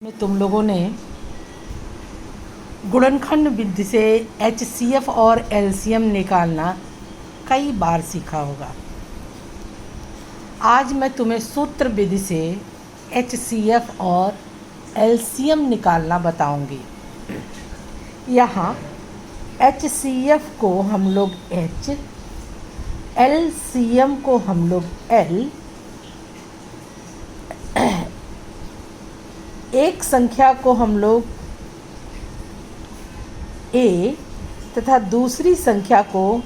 में तुम लोगों ने गुणनखंड विधि से HCF और LCM निकालना कई बार सीखा होगा। आज मैं तुम्हें सूत्र विधि से HCF और LCM निकालना बताऊंगी। यहाँ HCF को हम लोग H, LCM को हम लोग L, एक संख्या को हम लोग A तथा दूसरी संख्या को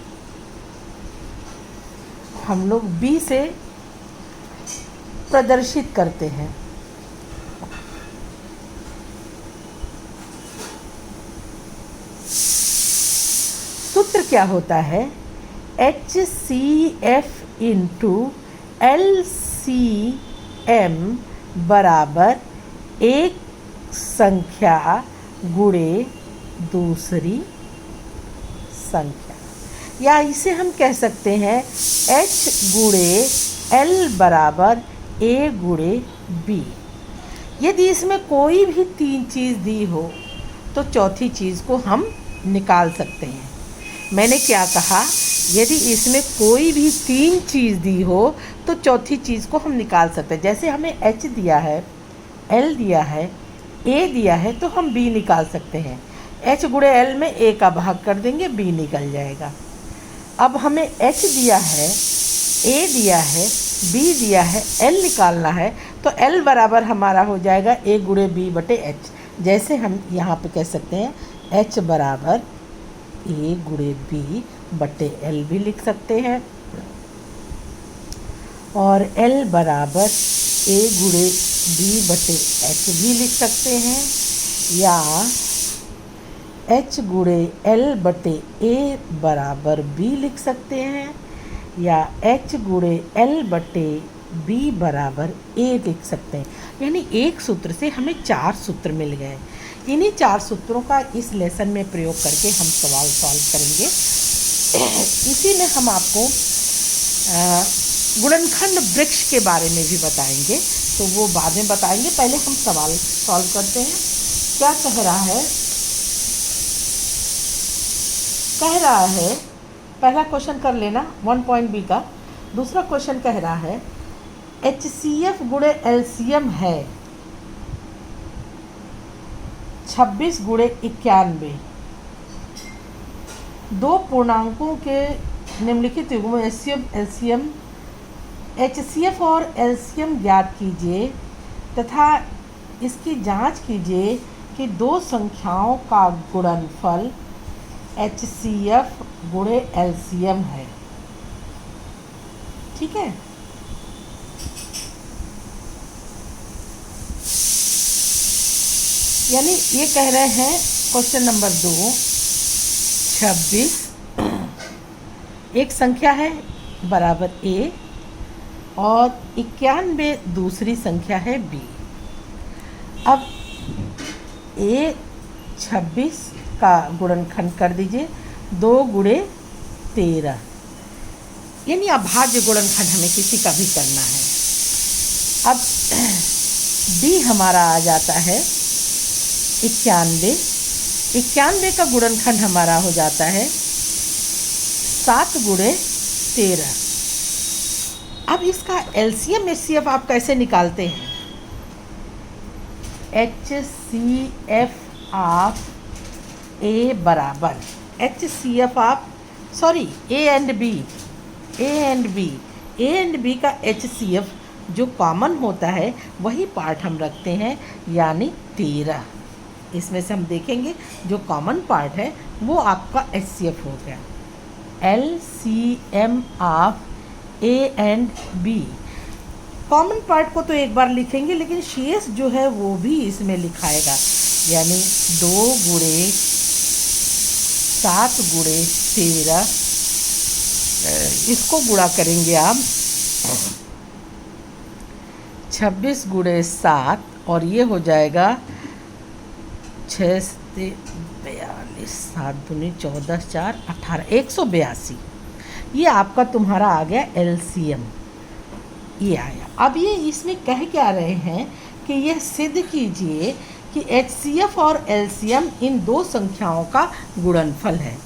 हम लोग B से प्रदर्शित करते हैं। सूत्र क्या होता है? HCF इंटू LCM बराबर एक संख्या गुणे दूसरी संख्या, या इसे हम कह सकते हैं H गुणे L बराबर A गुणे B। यदि इसमें कोई भी तीन चीज़ दी हो तो चौथी चीज़ को हम निकाल सकते हैं। मैंने क्या कहा? यदि इसमें कोई भी तीन चीज़ दी हो तो चौथी चीज़ को हम निकाल सकते हैं। जैसे हमें H दिया है, L दिया है, A दिया है, तो हम B निकाल सकते हैं। H गुणे L में A का भाग कर देंगे, B निकल जाएगा। अब हमें H दिया है, A दिया है, B दिया है, L निकालना है, तो L बराबर हमारा हो जाएगा A गुणे B बटे H। जैसे हम यहाँ पे कह सकते हैं H बराबर A गुणे B बटे L भी लिख सकते हैं, और L बराबर A गुणे B बटे H भी लिख सकते हैं, या H गुणे L बटे A बराबर B लिख सकते हैं, या H गुणे L बटे B बराबर A लिख सकते हैं। यानी एक सूत्र से हमें चार सूत्र मिल गए। इन्हीं चार सूत्रों का इस लेसन में प्रयोग करके हम सवाल सॉल्व करेंगे। इसी में हम आपको गुणनखंड वृक्ष के बारे में भी बताएंगे, तो वो बाद में बताएंगे। पहले हम सवाल सॉल्व करते हैं। क्या कह रहा है? कह रहा है, पहला क्वेश्चन कर लेना 1.B का। दूसरा क्वेश्चन कह रहा है HCF गुणे LCM है 26 गुणे 91। दो पूर्णांकों के निम्नलिखित युग्म HCF और LCM ज्ञात कीजिए तथा इसकी जांच कीजिए कि दो संख्याओं का गुणनफल HCF गुणे LCM है। ठीक है, यानी ये कह रहे हैं क्वेश्चन नंबर 2, 26 एक संख्या है बराबर A और 91 दूसरी संख्या है B। अब A 26 का गुणनखंड कर दीजिए, 2 गुणे 13, यानी अभाज्य गुणनखंड हमें किसी का भी करना है। अब B हमारा आ जाता है 91 का गुणनखंड हमारा हो जाता है 7 गुणे 13। अब इसका LCM HCF आप कैसे निकालते हैं? HCF ऑफ A बराबर HCF of A and B का HCF जो कॉमन होता है वही पार्ट हम रखते हैं, यानी 13। इसमें से हम देखेंगे जो कॉमन पार्ट है वो आपका HCF हो गया। LCM of A and B, common part को तो एक बार लिखेंगे, लेकिन शेष जो है वो भी इसमें लिखाएगा, यानी 2 गुणे 7 गुणे 13। इसको गुणा करेंगे आप 26 गुणे 7, और ये हो जाएगा 6 से 42, 7 दूनी 14, 4 18, 182। ये आपका तुम्हारा आ गया LCM। ये आया। अब ये इसमें कह क्या रहे हैं कि यह सिद्ध कीजिए कि HCF और LCM इन दो संख्याओं का गुणनफल है।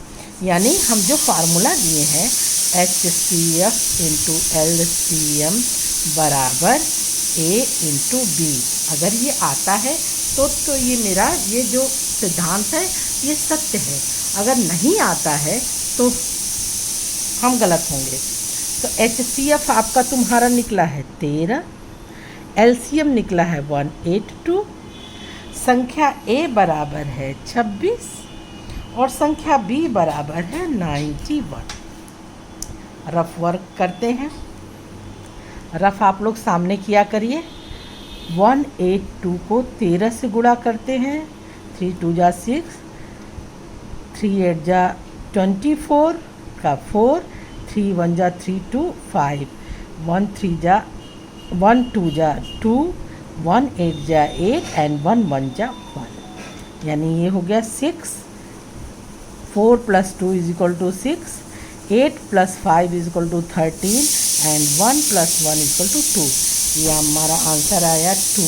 यानी हम जो फार्मूला दिए हैं HCF इंटू LCM बराबर A इंटू B, अगर ये आता है तो ये मेरा ये जो सिद्धांत है ये सत्य है। अगर नहीं आता है तो हम गलत होंगे। तो HCF आपका तुम्हारा निकला है 13, LCM निकला है 182, संख्या A बराबर है 26 और संख्या B बराबर है 91। रफ वर्क करते हैं। रफ आप लोग सामने किया करिए। 182 को 13 से गुणा करते हैं, 3 2 जा 6, 3 8 जा 24 का 4, 3 1 जा 3 2 5, 1 3 जा 1 2 जा 2, 1 8 जा 8 एंड 1 1 जा 1। यानी ये हो गया 6, 4 + 2 = 6, 8 + 5 = 13 एंड 1 + 1 = 2। ये हमारा आंसर आया 2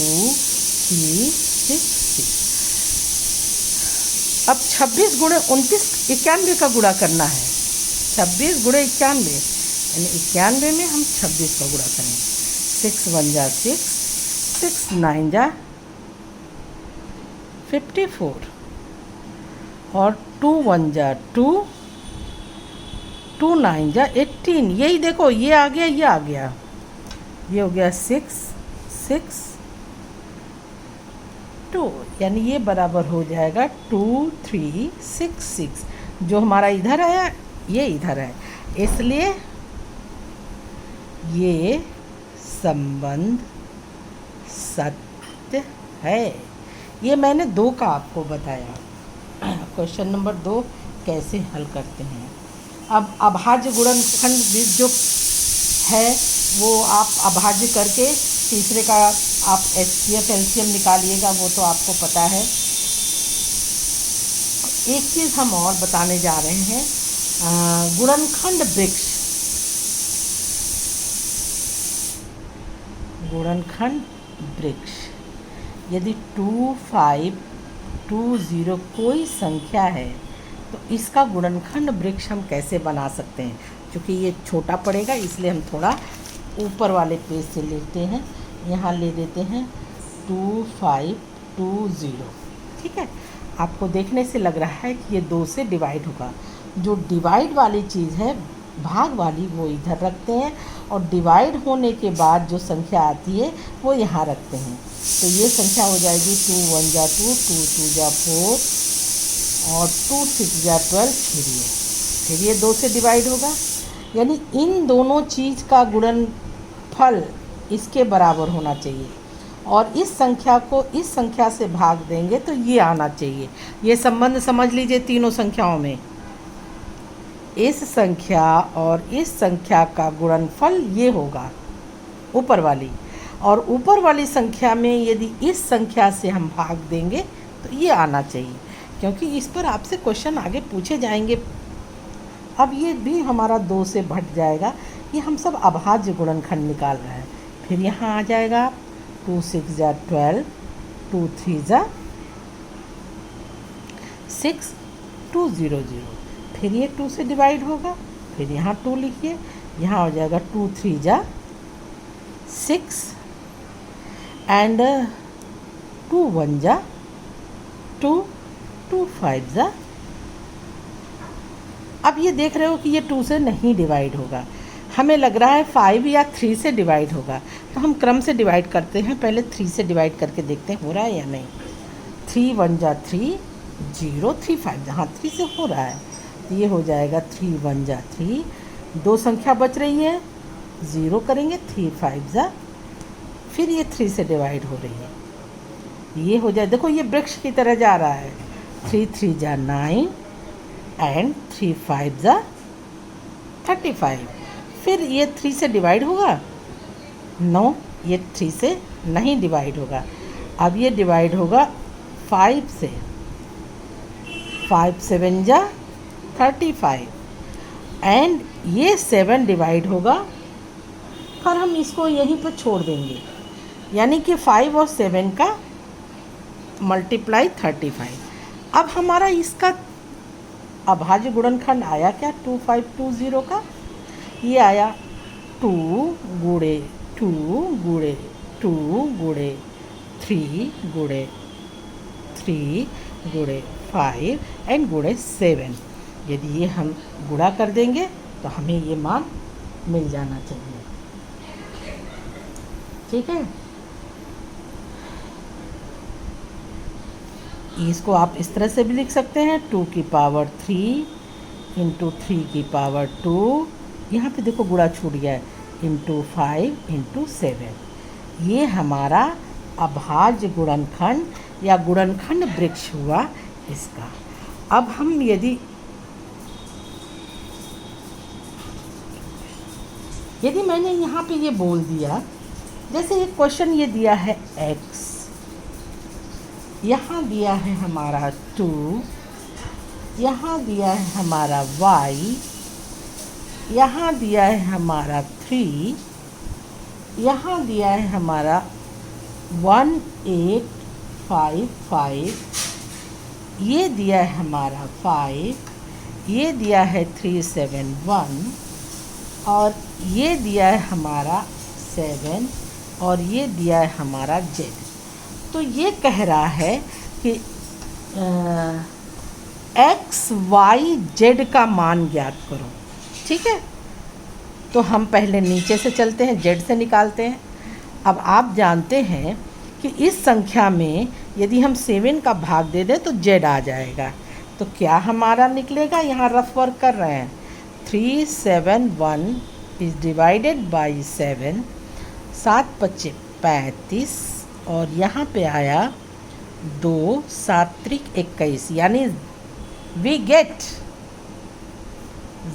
3 6 6। अब 26 × 29 91 का गुणा करना है। 26 × 91 यानी 91 में हम 26 का गुणा करेंगे। 6 1 जा 6, 6 9 जा 54 और 2 1 जा 2, 2 9 जा 18। यही देखो ये आ गया, ये आ गया, ये हो गया 6 6 2, यानी ये बराबर हो जाएगा 2 3 6 6। जो हमारा इधर आया ये इधर है, इसलिए ये संबंध सत्य है। ये मैंने 2 का आपको बताया। क्वेश्चन नंबर 2 कैसे हल करते हैं। अब अभाज्य गुणनखंड जो है वो आप अभाज्य करके तीसरे का आप HCF LCM निकालिएगा, वो तो आपको पता है। एक चीज़ हम और बताने जा रहे हैं, गुणनखंड वृक्ष। गुणनखंड वृक्ष यदि 2 5 2 0 कोई संख्या है तो इसका गुणनखंड वृक्ष हम कैसे बना सकते हैं। क्योंकि ये छोटा पड़ेगा इसलिए हम थोड़ा ऊपर वाले पेज से लेते हैं। यहाँ ले देते हैं 2 5 2 0। ठीक है, आपको देखने से लग रहा है कि ये 2 से डिवाइड होगा। जो डिवाइड वाली चीज़ है भाग वाली वो इधर रखते हैं और डिवाइड होने के बाद जो संख्या आती है वो यहाँ रखते हैं। तो ये संख्या हो जाएगी 2 1 जा 2, 2 2 जा 4 और 2 6 जा 12। फिर ये 2 से डिवाइड होगा। यानी इन दोनों चीज़ का गुणनफल इसके बराबर होना चाहिए और इस संख्या को इस संख्या से भाग देंगे तो ये आना चाहिए। ये संबंध समझ लीजिए तीनों संख्याओं में, इस संख्या और इस संख्या का गुणनफल ये होगा ऊपर वाली, और ऊपर वाली संख्या में यदि इस संख्या से हम भाग देंगे तो ये आना चाहिए, क्योंकि इस पर आपसे क्वेश्चन आगे पूछे जाएंगे। अब ये भी हमारा 2 से बढ़ जाएगा। ये हम सब अभाज्य गुणनखंड निकाल रहे हैं। फिर यहाँ आ जाएगा 2 6 जा 12, 2 3 जा 6, 2 0 0। फिर ये 2 से डिवाइड होगा। फिर यहाँ 2 लिखिए, यहाँ हो जाएगा 2 3 जा 6 एंड 2 1 जा 2, 2 5 जा। अब ये देख रहे हो कि ये 2 से नहीं डिवाइड होगा, हमें लग रहा है 5 या 3 से डिवाइड होगा। तो हम क्रम से डिवाइड करते हैं, पहले 3 से डिवाइड करके देखते हैं हो रहा है या नहीं। 3 1 जा 3, 0 3 5 जहाँ 3 से हो रहा है तो ये हो जाएगा 3 1 जा 3। 2 संख्या बच रही है, 0 करेंगे, 3 5 जा, फिर ये 3 से डिवाइड हो रही है, ये हो जाए। देखो ये वृक्ष की तरह जा रहा है। 3 3 जा 9 एंड 3 5 जा 35। फिर ये 3 से डिवाइड होगा, नो ये 3 से नहीं डिवाइड होगा। अब ये डिवाइड होगा 5 से, 5 7 जा 35 एंड ये 7 डिवाइड होगा और हम इसको यहीं पर छोड़ देंगे। यानी कि 5 और 7 का मल्टीप्लाई 35। अब हमारा इसका अभाज्य गुणनखंड आया क्या 2520 का? ये आया 2 गुणे 2 गुणे 2 गुणे 3 गुणे 3 गुणे 5 एंड गुणे 7। यदि ये हम गुणा कर देंगे तो हमें ये मान मिल जाना चाहिए। ठीक है, इसको आप इस तरह से भी लिख सकते हैं 2 की पावर 3 इंटू 3 की पावर 2, यहाँ पे देखो गुणा छूट गया है, इंटू 5 इंटू 7। ये हमारा अभाज्य गुणनखंड या गुणनखंड वृक्ष हुआ इसका। अब हम यदि मैंने यहाँ पे ये बोल दिया, जैसे एक क्वेश्चन ये दिया है x, यहाँ दिया है हमारा 2, यहाँ दिया है हमारा y, यहाँ दिया है हमारा 3, यहाँ दिया है हमारा 1855, ये दिया है हमारा 5, ये दिया है 371 और ये दिया है हमारा 7 और ये दिया है हमारा z। तो ये कह रहा है कि x, y, z का मान ज्ञात करो। ठीक है, तो हम पहले नीचे से चलते हैं, z से निकालते हैं। अब आप जानते हैं कि इस संख्या में यदि हम 7 का भाग दे दें तो z आ जाएगा। तो क्या हमारा निकलेगा, यहाँ रफ वर्क कर रहे हैं, 371 इज डिवाइडेड बाई 7, 7 पच्चे 35 और यहाँ पे आया 2 7 त्रिक 21, यानी we get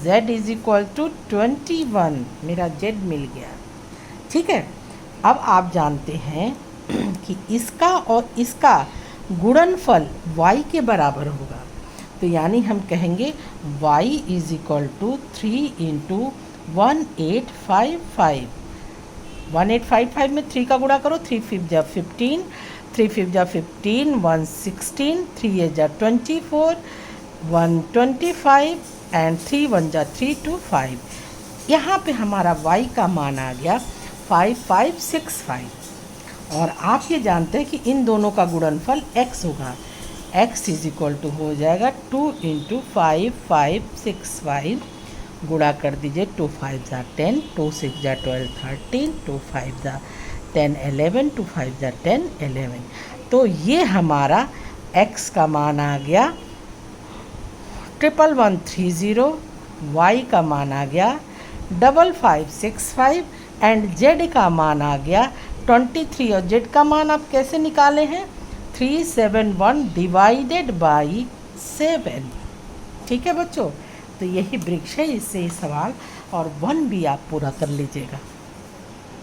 z is equal to 21। मेरा z मिल गया। ठीक है, अब आप जानते हैं कि इसका और इसका गुणनफल y के बराबर होगा। तो यानी हम कहेंगे y is equal to 3 into 1855। 1855 में 3 का गुणा करो, 3 5 जा 15, 3 5 जा 15, 1 16, 3 8 जा 24, 1 25 एंड 3 1 जा 3 2 5। यहाँ पे हमारा y का मान आ गया 5565। और आप ये जानते हैं कि इन दोनों का गुणनफल x होगा। x इज इक्वल टू हो जाएगा 2 इंटू 5565, गुणा कर दीजिए, 2 5 जा 10, 2 6 जा 12 13, 2 5 जा 10 11, 2 5 जा 10 11। तो ये हमारा x का मान आ गया 11130, y का मान आ गया 5565 एंड z का मान आ गया 23। और z का मान आप कैसे निकाले हैं, 371 डिवाइडेड बाई 7। ठीक है बच्चों, तो यही वृक्ष है, इससे सवाल और 1 भी आप पूरा कर लीजिएगा।